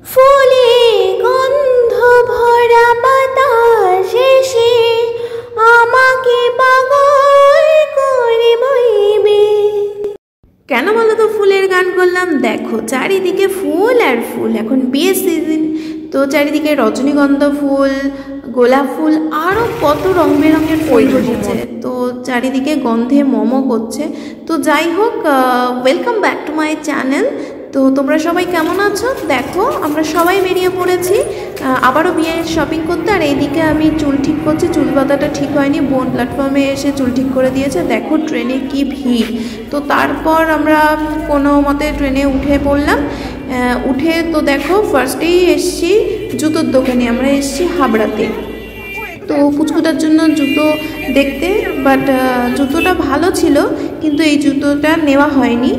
ফুলে গন্ধ ভরা বাতাস এসে আমাকে পাগল করে বইবে। কেন বলো তো ফুলের গান করলাম? দেখো চারিদিকে ফুল আর ফুল, এখন বিয়ের সিজন, তো চারিদিকে রজনীগন্ধা ফুল, গোলাপ ফুল, আরও কত রং বেরঙের ফুল বসেছে, তো চারিদিকে গন্ধে মমো করছে। তো যাই হোক, welcome back to my channel. তো তোমরা সবাই কেমন আছো? দেখো আমরা সবাই বেরিয়ে পড়েছি আবারও বিয়ের শপিং করতে। আর এইদিকে আমি চুল ঠিক করছি, চুল বাঁধাটা ঠিক হয়নি, বোন প্ল্যাটফর্মে এসে চুল ঠিক করে দিয়েছে। দেখো ট্রেনে কি ভিড়। তো তারপর আমরা কোনো মতে ট্রেনে উঠে পড়লাম। উঠে তো দেখো ফার্স্টেই এসছি জুতোর দোকানে, আমরা এসছি হাবড়াতে। তো পুচকুটার জন্য জুতো দেখতে, বাট জুতোটা ভালো ছিল কিন্তু এই জুতোটা নেওয়া হয়নি।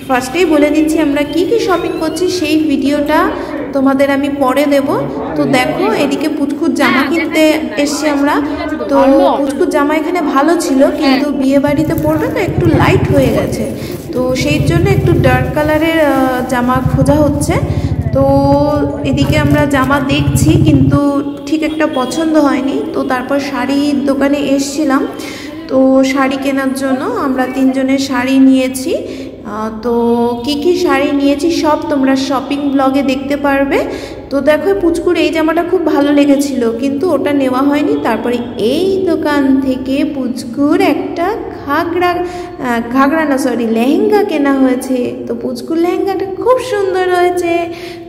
ফার্স্টেই বলে দিচ্ছি আমরা কি কি শপিং করছি, সেই ভিডিওটা তোমাদের আমি পরে দেব। তো দেখো এদিকে পুচকুর জামা কিনতে এসছি আমরা। তো পুচকুর জামা এখানে ভালো ছিল কিন্তু বিয়ে বাড়িতে পরবে তো একটু লাইট হয়ে গেছে, তো সেই জন্য একটু ডার্ক কালারের জামা খোঁজা হচ্ছে। তো এদিকে আমরা জামা দেখছি কিন্তু ঠিক একটা পছন্দ হয়নি। তো তারপর শাড়ির দোকানে এসছিলাম, তো শাড়ি কেনার জন্য আমরা তিনজনের শাড়ি নিয়েছি। তো কি কি শাড়ি নিয়েছি সব তোমরা শপিং ব্লগে দেখতে পারবে। তো দেখো পুচকুর এই জামাটা খুব ভালো লেগেছিল কিন্তু ওটা নেওয়া হয়নি। তারপরে এই দোকান থেকে পুচকুর একটা লেহেঙ্গা কেনা হয়েছে। তো পুচকুর লেহেঙ্গাটা খুব সুন্দর হয়েছে।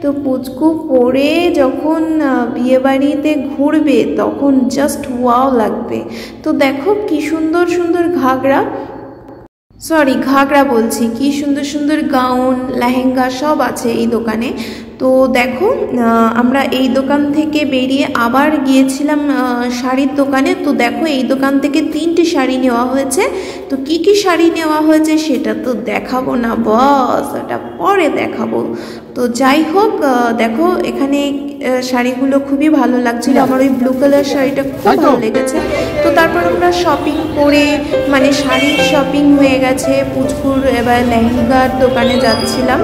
তো পুচকু পরে যখন বিয়ে বাড়িতে ঘুরবে তখন জাস্ট ওয়াও লাগবে। তো দেখো কি সুন্দর সুন্দর ঘাগরা বলছি, কি সুন্দর সুন্দর গাউন, লেহেঙ্গা সব আছে এই দোকানে। তো দেখো আমরা এই দোকান থেকে বেরিয়ে আবার গিয়েছিলাম শাড়ির দোকানে। তো দেখো এই দোকান থেকে 3টে শাড়ি নেওয়া হয়েছে। তো কি কি শাড়ি নেওয়া হয়েছে সেটা তো দেখাবো না বস, ওটা পরে দেখাবো। তো যাই হোক, দেখো এখানে শাড়িগুলো খুবই ভালো লাগছিল, আমার ওই ব্লু কালার শাড়িটা খুব ভালো লেগেছে। তো তারপর আমরা শপিং করে, মানে শাড়ির শপিং হয়ে গেছে, পুচকুর এবার লেহেঙ্গার দোকানে যাচ্ছিলাম।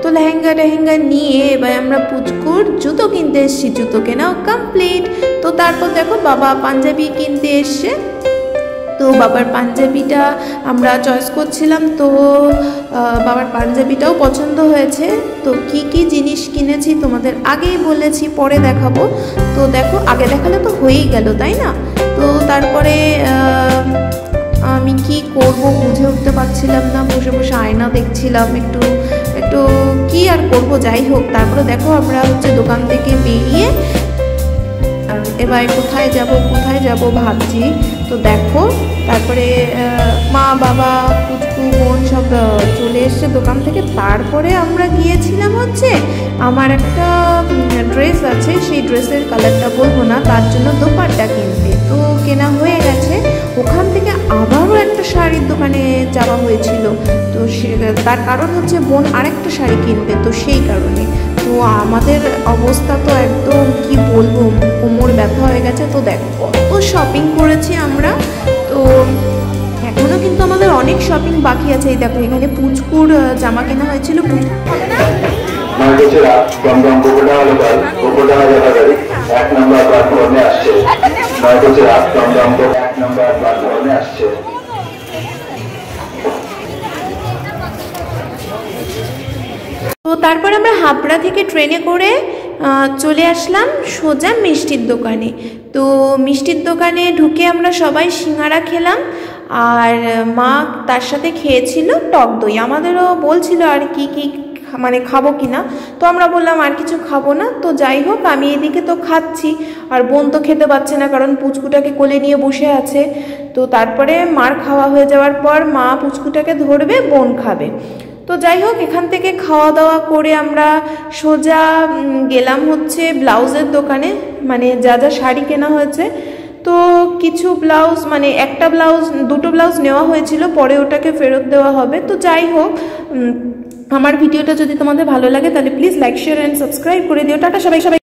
তো লেহেঙ্গা নিয়ে এবার আমরা পুচকুর জুতো কিনতে এসেছি, জুতো কেনাও কমপ্লিট। তো তারপর দেখো বাবা পাঞ্জাবি কিনতে এসছে। তো বাবার পাঞ্জাবিটা আমরা চয়েস করছিলাম, তো বাবার পাঞ্জাবিটাও পছন্দ হয়েছে। তো কি কি জিনিস কিনেছি তোমাদের আগেই বলেছি, পরে দেখাবো। তো দেখো আগে দেখালে তো হয়েই গেল, তাই না? তো তারপরে আমি কি করব বুঝে উঠতে পারছিলাম না, বসে বসে আয়না দেখছিলাম, একটু কি আর করব। যাই হোক, তারপরে দেখো আমরা দোকান থেকে বেরিয়ে এবার কোথায় যাব ভাবছি। তো দেখো তারপরে মা বাবা পুচকু বোন সব চলে এসছে দোকান থেকে। তারপরে আমরা গিয়েছিলাম আমার একটা ড্রেস আছে, সেই ড্রেসের কালারটা বলবো না, তার জন্য দোপাট্টা কিনতে। তো কেনা হয়ে গেছে। ওখান থেকে আবারও একটা শাড়ির দোকানে যাওয়া হয়েছিল। তো তার কারণ বোন আরেকটা শাড়ি কিনবে, তো সেই কারণে। তো আমাদের অবস্থা তো একদম কি বলবো, কোমর ব্যথা হয়ে গেছে। তো দেখো কত শপিং করেছি আমরা। তো এখনো কিন্তু আমাদের অনেক শপিং বাকি আছে। এই দেখো এখানে পুচকুর জামা কেনা হয়েছিল। তো তারপর আমরা হাবড়া থেকে ট্রেনে করে চলে আসলাম সোজা মিষ্টির দোকানে। তো মিষ্টির দোকানে ঢুকে আমরা সবাই সিঙ্গারা খেলাম, আর মা তার সাথে খেয়েছিল টক দই। আমাদেরও বলছিল আর কি মানে খাবো কিনা, তো আমরা বললাম আর কিছু খাবো না। তো যাই হোক, আমি এদিকে তো খাচ্ছি আর বোন তো খেতে পারছে না, কারণ পুচকুটাকে কোলে নিয়ে বসে আছে। তো তারপরে মার খাওয়া হয়ে যাওয়ার পর মা পুচকুটাকে ধরবে, বোন খাবে। তো যাই হোক, এখান থেকে খাওয়া দাওয়া করে আমরা সোজা গেলাম ব্লাউজের দোকানে, মানে যা যা শাড়ি কেনা হয়েছে। তো কিছু ব্লাউজ, মানে দুটো ব্লাউজ নেওয়া হয়েছিল, পরে ওটাকে ফেরত দেওয়া হবে। তো যাই হোক, আমার ভিডিওটা যদি তোমাদের ভালো লাগে তাহলে please like share and subscribe করে দিও। টাটা সবাই।